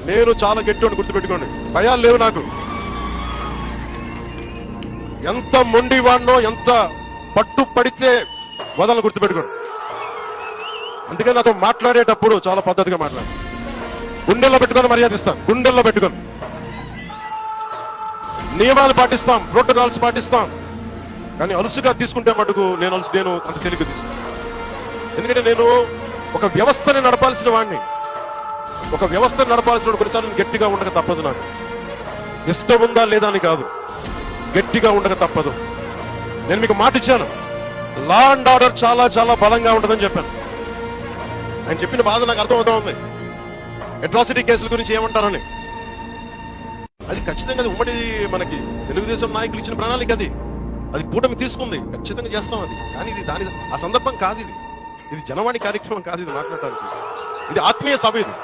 నేను చాలా గట్టివాడిని, గుర్తుపెట్టుకోండి. భయాలు లేవు నాకు. ఎంత మొండివాడినో, ఎంత పట్టు పడితే వదలను, గుర్తుపెట్టుకోండి. అందుకని నాతో మాట్లాడేటప్పుడు చాలా పద్ధతిగా మాట్లాడు. గుండెల్లో పెట్టుకొని మర్యాద ఇస్తాను, గుండెల్లో పెట్టుకొని. నియమాలు పాటిస్తాం, ప్రోటోకాల్స్ పాటిస్తాం. కానీ అలుసుగా తీసుకుంటే మటుకు నేను అంత తెలివిగా తీసుకుంటాను. ఎందుకంటే నేను ఒక వ్యవస్థని నడపాల్సిన వాడిని. ఒక వ్యవస్థను నడపాల్సిన వాడు కొన్నిసార్లు గట్టిగా ఉండక తప్పదు. నాకు ఇష్టం ఉందా లేదా అని కాదు, గట్టిగా ఉండక తప్పదు. నేను మీకు మాట ఇచ్చాను, లా అండ్ ఆర్డర్ చాలా చాలా బలంగా ఉంటుందని చెప్పాను. ఆయన చెప్పిన బాధ నాకు అర్థమవుతా ఉంది. అట్రాసిటీ కేసుల గురించి ఏమంటారని. అది ఖచ్చితంగా అది ఉమ్మడి మనకి తెలుగుదేశం నాయకులు ఇచ్చిన ప్రణాళిక. అది కూటమి తీసుకుంది, ఖచ్చితంగా చేస్తాం అది. కానీ ఇది ఆ సందర్భం కాదు. ఇది జనవాణి కార్యక్రమం కాదు. ఇది మాట్లాడటానికి ఇది ఆత్మీయ సభ. ఇది